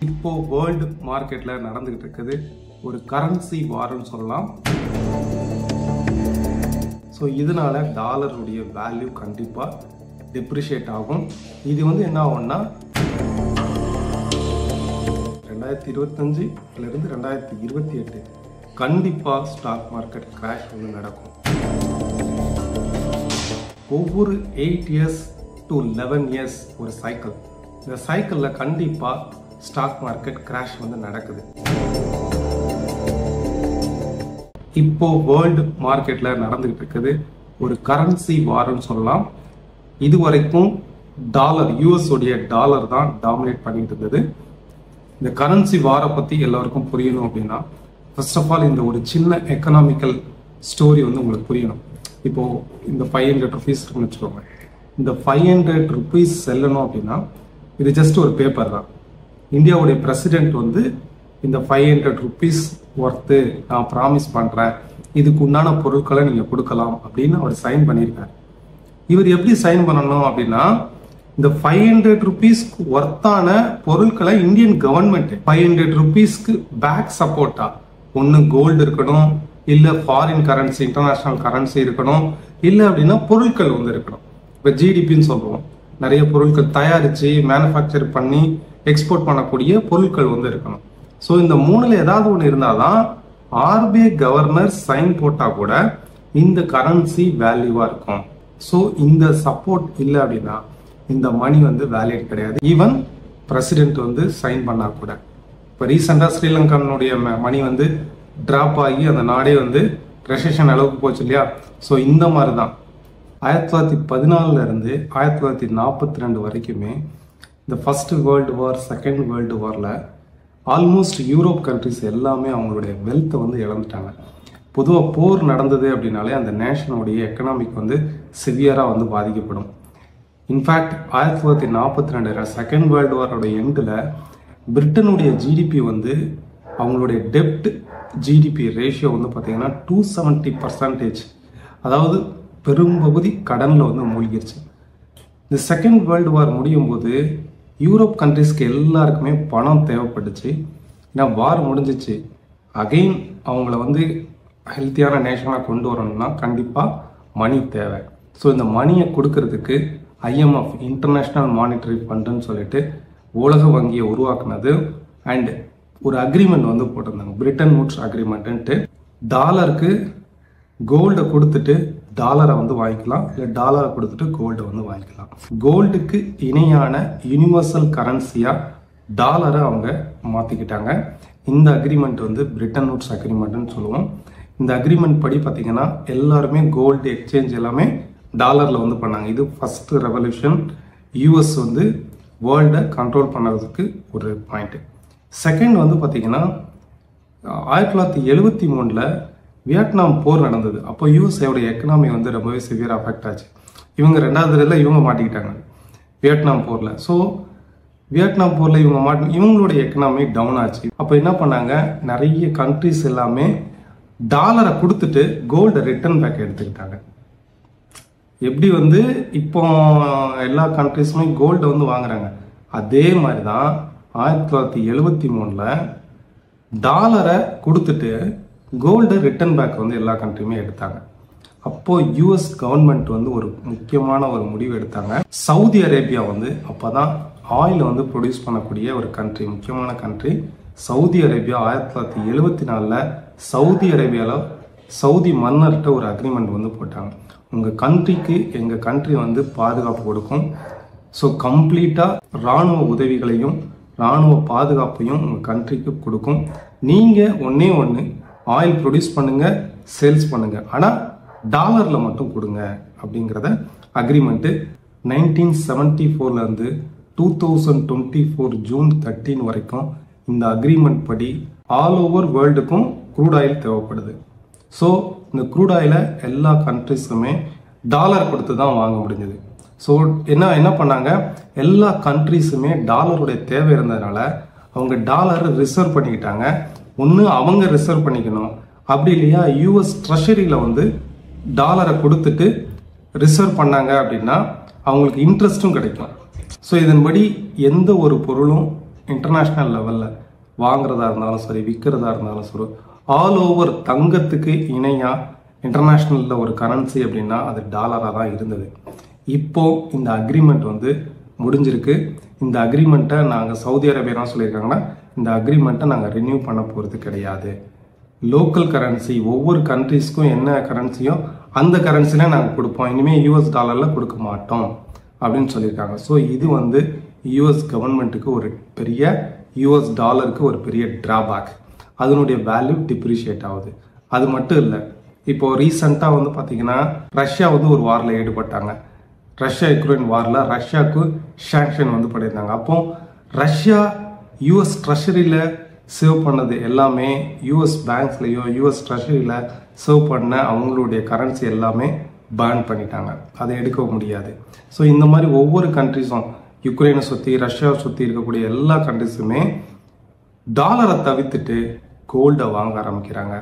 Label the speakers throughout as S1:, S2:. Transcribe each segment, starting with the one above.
S1: இப்போ வேர்ல்டு மார்க்கெட்ல நடந்துகிட்டு இருக்குது ஒரு கரன்சி வார்னு சொல்லலாம். ஸோ இதனால டாலருடைய வேல்யூ கண்டிப்பா டெப்ரிஷியேட் ஆகும். இது என்ன ஆகும்னா 2025 இருந்து 2028 கண்டிப்பா ஸ்டாக் மார்க்கெட் கிராஷ் நடக்கும். ஒவ்வொரு 8 இயர்ஸ் டு 11 இயர்ஸ் ஒரு சைக்கிள். இந்த சைக்கிள்ல கண்டிப்பா ஸ்டாக் மார்க்கெட் கிராஷ் நடக்குது. இப்போ வேர்ல்டு மார்க்கெட்ல நடந்துகிட்டு இருக்குது ஒரு கரன்சி வார்னு சொல்லலாம். இதுவரைக்கும் டாலர், யூஎஸ் உடைய டாலர் தான் டாமினேட் பண்ணிட்டு இருந்தது. இந்த கரன்சி வாரை பத்தி எல்லாருக்கும் புரியணும் அப்படின்னா ஃபர்ஸ்ட் ஆஃப் ஆல் இந்த ஒரு சின்ன எக்கனாமிக்கல் ஸ்டோரி உங்களுக்கு புரியணும். இப்போ இந்த 500 ருபீஸ் வச்சுக்கோங்க. இந்த 500 ருபீஸ் செல்லணும் அப்படின்னா இது ஜஸ்ட் ஒரு பேப்பர் தான். இந்தியாவுடைய பிரசிடென்ட் இந்த 500 ருபீஸ் ஒர்த்து நான் ப்ராமிஸ் பண்றேன், இதுக்கு உண்டான பொருட்களை நீங்க கொடுக்கலாம் அப்படின்னு அவர் சைன் பண்ணியிருக்காரு. இவர் எப்படி சைன் பண்ணணும் அப்படின்னா இந்த 500 ருபீஸ்க்கு ஒர்த்தான பொருட்களை இந்தியன் கவர்மெண்ட் 500 ருபீஸ்க்கு பேக் சப்போர்ட்டா ஒன்னு கோல்டு இருக்கணும், இல்ல ஃபாரின் கரன்சி இன்டர்நேஷனல் கரன்சி இருக்கணும், இல்ல அப்படின்னா பொருட்கள் இருக்கணும். இப்ப ஜிடிபின்னு சொல்றோம், நிறைய பொருட்கள் தயாரிச்சு மேனுஃபேக்சர் பண்ணி எக்ஸ்போர்ட் பண்ணக்கூடிய பொருட்கள் இருக்கணும். ஸோ இந்த மூணுல ஏதாவது ஒன்று இருந்தாதான் ஆர்பிஐ கவர்னர் சைன் போட்டா கூட இந்த கரன்சி வேல்யூவா இருக்கும். ஸோ இந்த சப்போர்ட் இல்லை அப்படின்னா இந்த மணி வேலிட் கிடையாது. ஈவன் பிரசிடென்ட் சைன் பண்ணா கூட. இப்போ ரீசெண்டா ஸ்ரீலங்கனுடைய மணி டிராப் ஆகி அந்த நாடே ரெசெஷன் அளவுக்கு போச்சு இல்லையா. ஸோ இந்த மாதிரி தான் 1914 இருந்து 1942 வரைக்குமே இந்த first world war, second world வார்ல ஆல்மோஸ்ட் யூரோப் கண்ட்ரிஸ் எல்லாமே அவங்களுடைய வெல்த்தை இழந்துட்டாங்க. பொதுவாக போர் நடந்தது அப்படின்னாலே அந்த நேஷனுடைய எக்கனாமிக் சிவியரா பாதிக்கப்படும். இன்ஃபேக்ட் 1942 செகண்ட் வேர்ல்டு வாரோட எண்டில் பிரிட்டனுடைய ஜிடிபி அவங்களுடைய டெப்ட் ஜிடிபி ரேஷியோ பார்த்தீங்கன்னா 270%. அதாவது பெரும்பகுதி கடன்ல மூழ்கிருச்சு. இந்த செகண்ட் வேர்ல்டு வார் முடியும் போது யூரோப் கண்ட்ரிஸ்க்கு எல்லாருக்குமே பணம் தேவைப்பட்டுச்சு. ஏன்னா வார் முடிஞ்சிச்சு, அகெயின் அவங்கள ஹெல்த்தியான நேஷனாக கொண்டு வரணும்னா கண்டிப்பாக மணி தேவை. ஸோ இந்த மணியை கொடுக்கறதுக்கு IMF இன்டர்நேஷ்னல் மானிட்டரி ஃபண்டுன்னு சொல்லிட்டு உலக வங்கியை உருவாக்குனது. அண்ட் ஒரு அக்ரிமெண்ட் போட்டிருந்தாங்க, பிரிட்டன் வூட்ஸ் அக்ரிமெண்ட்டு. டாலருக்கு கோல்டை கொடுத்துட்டு டாலரை வாங்கிக்கலாம், இல்லை டாலரை கொடுத்துட்டு கோல்டை வாங்கிக்கலாம். கோல்டுக்கு இணையான யூனிவர்சல் கரன்சியா டாலரை அவங்க மாத்திக்கிட்டாங்க. இந்த அக்ரிமெண்ட் பிரிட்டன் வூட்ஸ் அக்ரிமெண்ட்னு சொல்லுவோம். இந்த அக்ரிமெண்ட் படி பார்த்தீங்கன்னா எல்லாருமே கோல்டு எக்ஸ்சேஞ்ச் எல்லாமே டாலர்ல பண்ணாங்க. இது ஃபர்ஸ்ட் ரெவல்யூஷன். யூஎஸ் வேர்ல்டை கண்ட்ரோல் பண்ணதுக்கு ஒரு பாயிண்ட். செகண்ட் பார்த்தீங்கன்னா 1973 வியட்நாம் போர் நடந்தது. அப்போ யூஎஸ்ஏடைய எக்கனாமி ரொம்பவே சிவியர் அஃபெக்ட் ஆச்சு. இவங்க ரெண்டாவது தடவை இவங்க மாட்டிக்கிட்டாங்க வியட்நாம் போர்ல. ஸோ வியட்நாம் போர்ல இவங்களுடைய எக்கனாமி டவுன் ஆச்சு. அப்போ என்ன பண்ணாங்க, நிறைய கண்ட்ரிஸ் எல்லாமே டாலரை கொடுத்துட்டு கோல்டை ரிட்டர்ன் பேக் எடுத்துக்கிட்டாங்க. எப்படி இப்போ எல்லா கண்ட்ரிஸுமே கோல்டை வாங்குறாங்க, அதே மாதிரி தான் 1973 டாலரை கொடுத்துட்டு கோல்டு ரிட்டர்ன் பேக் எல்லா கண்ட்ரியுமே எடுத்தாங்க. அப்போ யூஎஸ் கவர்மெண்ட் ஒரு முக்கியமான ஒரு முடிவு எடுத்தாங்க. சவுதி அரேபியா அப்பதான் ஆயில் ப்ரொடியூஸ் பண்ணக்கூடிய ஒரு கண்ட்ரி, முக்கியமான கண்ட்ரி சவுதி அரேபியா. 1974 சவுதி அரேபியால சவுதி மன்னர்கிட்ட ஒரு அக்ரிமெண்ட் போட்டாங்க. உங்க கண்ட்ரிக்கு எங்க கண்ட்ரி பாதுகாப்பு கொடுக்கும். ஸோ கம்ப்ளீட்டா ராணுவ உதவிகளையும் ராணுவ பாதுகாப்பையும் உங்க கண்ட்ரிக்கு கொடுக்கும். நீங்க ஒன்னே ஒன்று ஆயில் ப்ரொடியூஸ் பண்ணுங்க, சேல்ஸ் பண்ணுங்க, ஆனா டாலர்ல மட்டும் கொடுங்க அப்படிங்கிறத அக்ரிமெண்ட் 1974 இருந்து 2024 ஜூன் 13 வரைக்கும் இந்த அக்ரிமெண்ட் படி ஆல் ஓவர் வேர்ல்டுக்கும் க்ரூட் ஆயில் தேவைப்படுது. ஸோ இந்த க்ரூட் ஆயிலை எல்லா கண்ட்ரிஸுமே டாலர் கொடுத்து தான் வாங்க முடிஞ்சது. ஸோ என்ன பண்ணாங்க, எல்லா கண்ட்ரிஸுமே டாலருடைய தேவை இருந்ததுனால அவங்க டாலரை ரிசர்வ் பண்ணிக்கிட்டாங்க. ஒன்று அவங்க ரிசர்வ் பண்ணிக்கணும், அப்படி இல்லையா யூஎஸ் ட்ரெஷரியில் டாலரை கொடுத்துட்டு ரிசர்வ் பண்ணாங்க அப்படின்னா அவங்களுக்கு இன்ட்ரெஸ்டும் கிடைக்கும். ஸோ இதன்படி எந்த ஒரு பொருளும் இன்டர்நேஷ்னல் லெவலில் வாங்குறதா இருந்தாலும் சரி, விற்கிறதா இருந்தாலும் சரி, ஆல் ஓவர் தங்கத்துக்கு இணையாக இன்டர்நேஷ்னலில் ஒரு கரன்சி அப்படின்னா அது டாலராக தான் இருந்தது. இப்போ இந்த அக்ரிமெண்ட் வந்து முடிஞ்சிருக்கு. இந்த அக்ரிமெண்ட்டை நாங்கள் சவுதி அரேபியா சொல்லியிருக்காங்கன்னா, இந்த அக்ரிமெண்ட்டை நாங்கள் ரினியூ பண்ண போகிறது கிடையாது. லோக்கல் கரன்சி ஒவ்வொரு கண்ட்ரீஸ்க்கும் என்ன கரன்சியோ அந்த கரன்சில நாங்கள் கொடுப்போம், இனிமேல் யூஎஸ் டாலரில் கொடுக்க மாட்டோம் அப்படின்னு சொல்லியிருக்காங்க. ஸோ இது வந்து யூஎஸ் கவர்மெண்ட்டுக்கு ஒரு பெரிய, யூஎஸ் டாலருக்கு ஒரு பெரிய டிராபேக். அதனுடைய வேல்யூ டிப்ரிஷியேட் ஆகுது. அது மட்டும் இல்லை, இப்போ ரீசெண்டாக வந்து பார்த்தீங்கன்னா ரஷ்யா வந்து ஒரு வாரில் ஈடுபட்டாங்க. ரஷ்யா யுக்ரைன் வாரில் ரஷ்யாவுக்கு சாங்ஷன் வந்து பண்ணியிருந்தாங்க. அப்போ ரஷ்யா யூஎஸ் ட்ரெஷரியில் சேவ் பண்ணது எல்லாமே, யூஎஸ் பேங்க்ஸ்லையோ யூஎஸ் ட்ரெஷரியில் சேவ் பண்ண அவங்களுடைய கரன்சி எல்லாமே பேன் பண்ணிட்டாங்க. அதை எடுக்க முடியாது. ஸோ இந்த மாதிரி ஒவ்வொரு கண்ட்ரிஸும், யுக்ரைனை சுற்றி ரஷ்யாவை சுற்றி இருக்கக்கூடிய எல்லா கண்ட்ரிஸுமே டாலரை தவிர்த்துட்டு கோல்டை வாங்க ஆரம்பிக்கிறாங்க.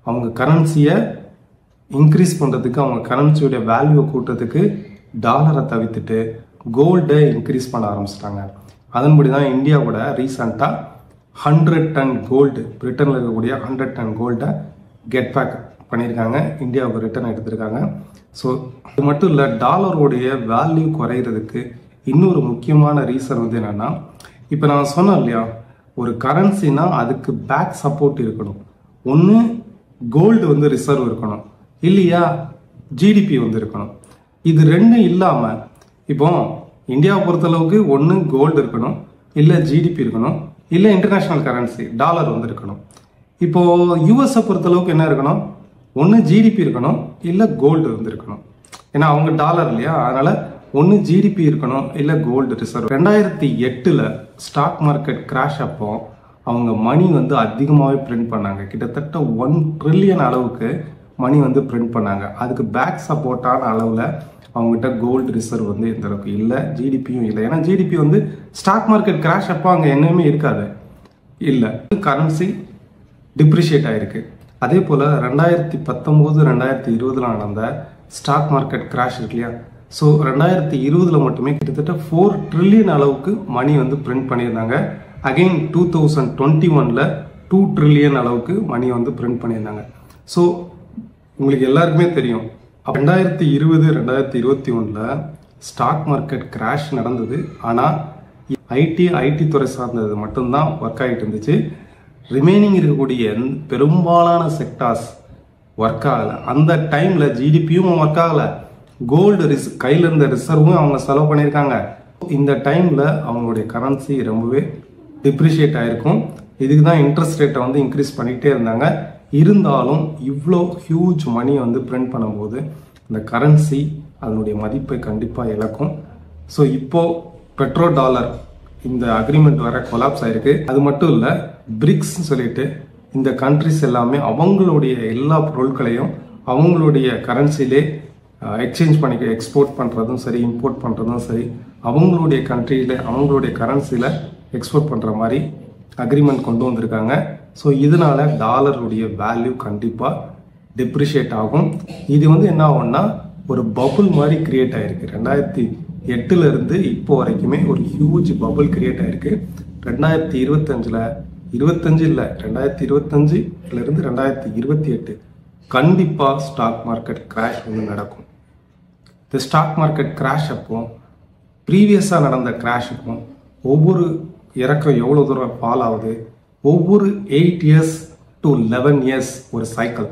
S1: அவங்க கரன்சியை இன்க்ரீஸ் பண்ணுறதுக்கு, அவங்க கரன்சியோடைய வேல்யூவை கூட்டுறதுக்கு டாலரை தவிர்த்துட்டு கோல்டை இன்க்ரீஸ் பண்ண ஆரம்பிச்சிட்டாங்க. அதன்படி தான் இந்தியாவோட ரீசெண்டாக 100 டன் கோல்டு, பிரிட்டனில் இருக்கக்கூடிய 100 டன் கோல்டை கெட் பேக் பண்ணியிருக்காங்க, இந்தியாவுக்கு ரிட்டர்ன் எடுத்திருக்காங்க. ஸோ இது மட்டும் இல்லை, டாலருடைய வேல்யூ குறையிறதுக்கு இன்னொரு முக்கியமான ரீசன் வந்து என்னென்னா, இப்போ நான் சொன்னேன் இல்லையா, ஒரு கரன்சினா அதுக்கு பேக் சப்போர்ட் இருக்கணும். ஒன்று கோல்டு வந்து ரிசர்வ் இருக்கணும், இல்லையா ஜிடிபி வந்து இருக்கணும். இது ரெண்டும் இல்லாமல், இப்போ இந்தியாவை பொறுத்தளவுக்கு ஒன்று கோல்டு இருக்கணும், இல்லை ஜிடிபி இருக்கணும், இல்லை இன்டர்நேஷ்னல் கரன்சி டாலர் வந்து இருக்கணும். இப்போ யூஎஸை பொறுத்தளவுக்கு என்ன இருக்கணும், ஒன்று ஜிடிபி இருக்கணும், இல்லை கோல்டு வந்து இருக்கணும். ஏன்னா அவங்க டாலர் இல்லையா, அதனால ஒன்று ஜிடிபி இருக்கணும், இல்லை gold reserve. 2008 stock market crash அப்போ அவங்க மணி வந்து அதிகமாகவே பிரிண்ட் பண்ணாங்க. கிட்டத்தட்ட 1 ட்ரில்லியன் அளவுக்கு மணி வந்து பிரிண்ட் பண்ணாங்க. அதுக்கு பேக் சப்போர்ட்டான அளவில் அவங்ககிட்ட கோல்டு ரிசர்வ் வந்து எந்த அளவுக்கு இல்லை, ஜிடிபியும் இல்லை. ஏன்னா ஜிடிபி வந்து ஸ்டாக் மார்க்கெட் கிராஷ் அப்போ அங்கே என்னமே இருக்காது, இல்லை, கரன்சி டிப்ரிஷியேட் ஆகிருக்கு. அதே போல் 2019, 2020 நடந்த ஸ்டாக் மார்க்கெட் கிராஷ் இருக்கு இல்லையா, ஸோ 2020 மட்டுமே கிட்டத்தட்ட 4 ட்ரில்லியன் அளவுக்கு மணி வந்து பிரிண்ட் பண்ணியிருந்தாங்க. அகெயின் 2021 2 ட்ரில்லியன் அளவுக்கு மணி வந்து பிரிண்ட் பண்ணியிருந்தாங்க. ஸோ உங்களுக்கு எல்லாருக்குமே தெரியும், 2020, 2021 ஸ்டாக் மார்க்கெட் கிராஷ் நடந்தது. ஆனால் ஐடி துறை சார்ந்தது மட்டும்தான் ஒர்க் ஆகிட்டு இருந்துச்சு. ரிமைனிங் இருக்கக்கூடிய பெரும்பாலான செக்டார்ஸ் ஒர்க் ஆகலை. அந்த டைமில் ஜிடிபியும் ஒர்க் ஆகலை, கோல்டு கையில் இருந்த ரிசர்வும் அவங்க செலவு பண்ணியிருக்காங்க. இந்த டைமில் அவங்களுடைய கரன்சி ரொம்பவே டிப்ரிஷியேட் ஆகிருக்கும். இதுக்கு தான் இன்ட்ரெஸ்ட் ரேட்டை வந்து இன்க்ரீஸ் பண்ணிகிட்டே இருந்தாங்க. இருந்தாலும் இவ்வளோ ஹியூஜ் மணி வந்து பிரிண்ட் பண்ணும்போது இந்த கரன்சி அதனுடைய மதிப்பை கண்டிப்பாக இழக்கும். ஸோ இப்போது பெட்ரோ டாலர் இந்த அக்ரிமெண்ட் வர கொலாப்ஸ் ஆகிருக்கு. அது மட்டும் இல்லை, பிரிக்ஸ் சொல்லிட்டு இந்த கண்ட்ரிஸ் எல்லாமே அவங்களுடைய எல்லா பொருட்களையும் அவங்களுடைய கரன்சிலே எக்ஸ்சேஞ்ச் பண்ணிக்க, எக்ஸ்போர்ட் பண்ணுறதும் சரி, இம்போர்ட் பண்ணுறதும் சரி, அவங்களுடைய கண்ட்ரியில் அவங்களுடைய கரன்சியில் எக்ஸ்போர்ட் பண்ணுற மாதிரி அக்ரிமெண்ட் கொண்டு வந்திருக்காங்க. ஸோ இதனால டாலருடைய வேல்யூ கண்டிப்பாக டிப்ரிஷியேட் ஆகும். இது வந்து என்ன ஆகும்னா ஒரு பபுள் மாதிரி கிரியேட் ஆகிருக்கு. 2008 இருந்து இப்போ வரைக்குமே ஒரு ஹியூஜ் பபுள் கிரியேட் ஆகிருக்கு. 2025 இல்லை, 2025 2028 கண்டிப்பாக ஸ்டாக் மார்க்கெட் கிராஷ் வந்து நடக்கும். இந்த ஸ்டாக் மார்க்கெட் கிராஷ் அப்போ ப்ரீவியஸாக நடந்த கிராஷுக்கும் ஒவ்வொரு இறக்கம் எவ்வளோ தூரம் ஃபால் ஆகுது, ஒவ்வொரு 8 years to 11 years ஒரு சைக்கிள்.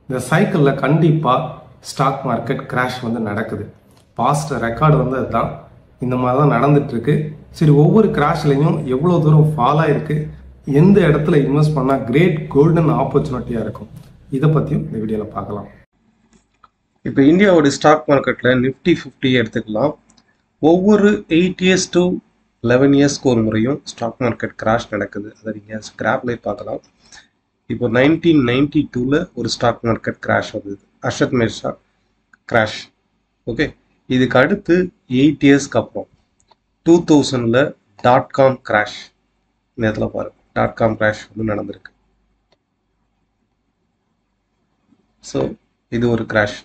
S1: இந்த சைக்கிளில் கண்டிப்பாக ஸ்டாக் மார்க்கெட் கிராஷ் வந்து நடக்குது. பாஸ்ட் ரெக்கார்டு வந்து அதுதான், இந்த மாதிரி தான் நடந்துட்டுருக்கு. சரி, ஒவ்வொரு கிராஷ்லையும் எவ்வளோ தூரம் ஃபால் ஆகிருக்கு, எந்த இடத்துல இன்வெஸ்ட் பண்ணால் கிரேட் கோல்டன் ஆப்பர்ச்சுனிட்டியாக இருக்கும், இதை பற்றியும் இந்த வீடியோவில் பார்க்கலாம்.
S2: இப்போ இந்தியாவோட ஸ்டாக் மார்க்கெட்டில் நிஃப்டி 50 எடுத்துக்கலாம். ஒவ்வொரு 8 years to 11 yearsக்கு ஒரு முறையும் ஸ்டாக் மார்க்கெட் கிராஷ் நடக்குது. அதை நீங்கள் ஸ்கிராப்லேயே பார்க்கலாம். இப்போ 1992 ஒரு ஸ்டாக் மார்க்கெட் கிராஷ் வந்தது, அர்ஷத் மேஷா கிராஷ். ஓகே, இதுக்கு அடுத்து 8 yearsக்கு அப்புறம் 2000 .com கிராஷ். இந்த இடத்துல பாருங்க, .com கிராஷ் வந்து நடந்திருக்கு. ஸோ இது ஒரு கிராஷ்.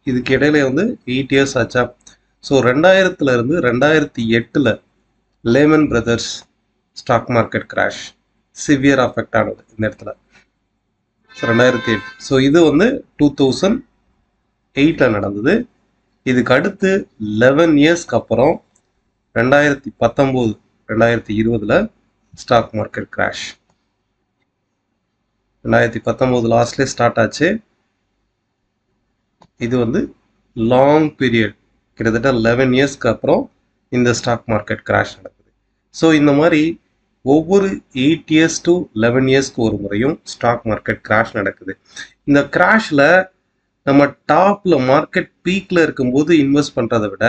S2: இதுக்கு இடையில வந்து 8 years ஆச்சா. ஸோ 2000 இருந்து 2008 Lehman Brothers stock market crash severe affect ஆனது இந்த இடத்துல. 2008. ஸோ இது வந்து 2008 நடந்தது. இதுக்கு அடுத்து 11 இயர்ஸ்க்கு அப்புறம் 2019 2020 ஸ்டாக் மார்க்கெட் கிராஷ். 2019 லாஸ்ட்லேயே ஸ்டார்ட் ஆச்சு. இது வந்து லாங் பீரியட், கிட்டத்தட்ட 11 இயர்ஸ்க்கு அப்புறம் இந்த ஸ்டாக் மார்க்கெட் கிராஷ் நடக்குது. ஸோ இந்த மாதிரி ஒவ்வொரு 8 இயர்ஸ் டு 11 இயர்ஸ்க்கு ஒரு முறையும் ஸ்டாக் மார்க்கெட் கிராஷ் நடக்குது. இந்த கிராஷில் நம்ம டாப்பில் மார்க்கெட் பீக்கில் இருக்கும்போது இன்வெஸ்ட் பண்ணுறதை விட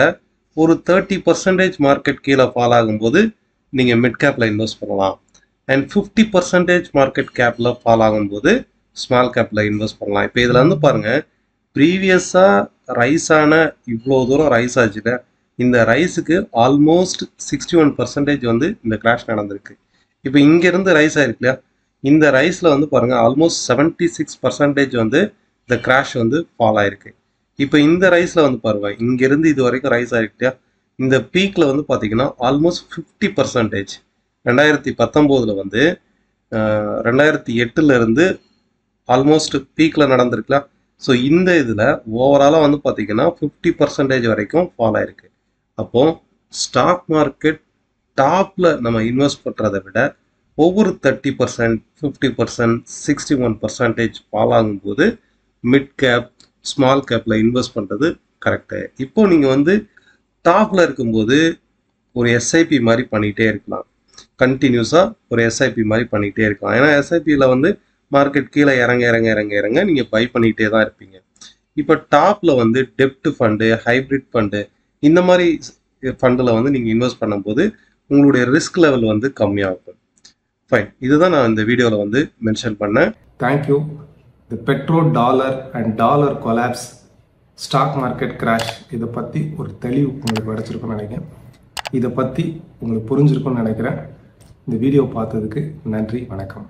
S2: ஒரு 30% மார்க்கெட் கீழே ஃபால் ஆகும்போது நீங்கள் மிட் கேப்பில் இன்வெஸ்ட் பண்ணலாம். அண்ட் 50% மார்க்கெட் கேப்பில் ஃபால் ஆகும்போது ஸ்மால் கேப்பில் இன்வெஸ்ட் பண்ணலாம். இப்போ இதில் வந்து பாருங்கள், ப்ரீவியஸாக ரைஸ் ஆன இவ்வளோ தூரம் ரைஸ் ஆச்சுல, இந்த ரைஸுக்கு ஆல்மோஸ்ட் 61% வந்து இந்த கிராஷ் நடந்திருக்கு. இப்போ இங்கேருந்து ரைஸ் ஆயிருக்கு இல்லையா, இந்த ரைஸில் வந்து பாருங்கள் ஆல்மோஸ்ட் 76% வந்து இந்த கிராஷ் வந்து ஃபால் ஆயிருக்கு. இப்போ இந்த ரைஸில் வந்து பாருங்கள், இங்கேருந்து இது வரைக்கும் ரைஸ் ஆயிருக்கு இல்லையா, இந்த பீக்கில் வந்து பார்த்தீங்கன்னா ஆல்மோஸ்ட் 50%. 2019 வந்து 2008 இருந்து ஆல்மோஸ்ட் பீக்கில் நடந்திருக்கலாம். ஸோ இந்த இதில் ஓவராலாக வந்து பார்த்தீங்கன்னா 50% வரைக்கும் ஃபால் ஆயிருக்கு. அப்போது ஸ்டாக் மார்க்கெட் டாப்பில் நம்ம இன்வெஸ்ட் பண்ணுறதை விட ஒவ்வொரு 30%, 50%, 61% ஃபால் ஆகும்போது மிட் கேப் ஸ்மால் கேப்பில் இன்வெஸ்ட் பண்ணுறது கரெக்டு. இப்போ நீங்கள் வந்து டாப்பில் இருக்கும்போது ஒரு எஸ்ஐபி மாதிரி பண்ணிகிட்டே இருக்கலாம். கண்டினியூஸாக ஒரு எஸ்ஐபி மாதிரி பண்ணிகிட்டே இருக்கலாம். ஏன்னா எஸ்ஐபியில் வந்து மார்க்கெட் கீழே இறங்க இறங்க இறங்க இறங்க நீங்கள் பை பண்ணிகிட்டே தான் இருப்பீங்க. இப்போ டாப்பில் வந்து டெப்ட் ஃபண்டு, ஹைப்ரிட் ஃபண்டு, இந்த மாதிரி ஃபண்டில் வந்து நீங்கள் இன்வெஸ்ட் பண்ணும்போது உங்களுடைய ரிஸ்க் லெவல் வந்து கம்மியாகும். ஃபைன், இதுதான் நான் இந்த வீடியோவில் வந்து மென்ஷன் பண்ணேன்.
S1: Thank you. The petro dollar and dollar collapse, stock market crash, இதை பற்றி ஒரு தெளிவு உங்களுக்கு கிடச்சிருக்குன்னு நினைக்கிறேன். இதை பற்றி உங்களுக்கு புரிஞ்சிருக்குன்னு நினைக்கிறேன். இந்த வீடியோ பார்த்ததுக்கு நன்றி, வணக்கம்.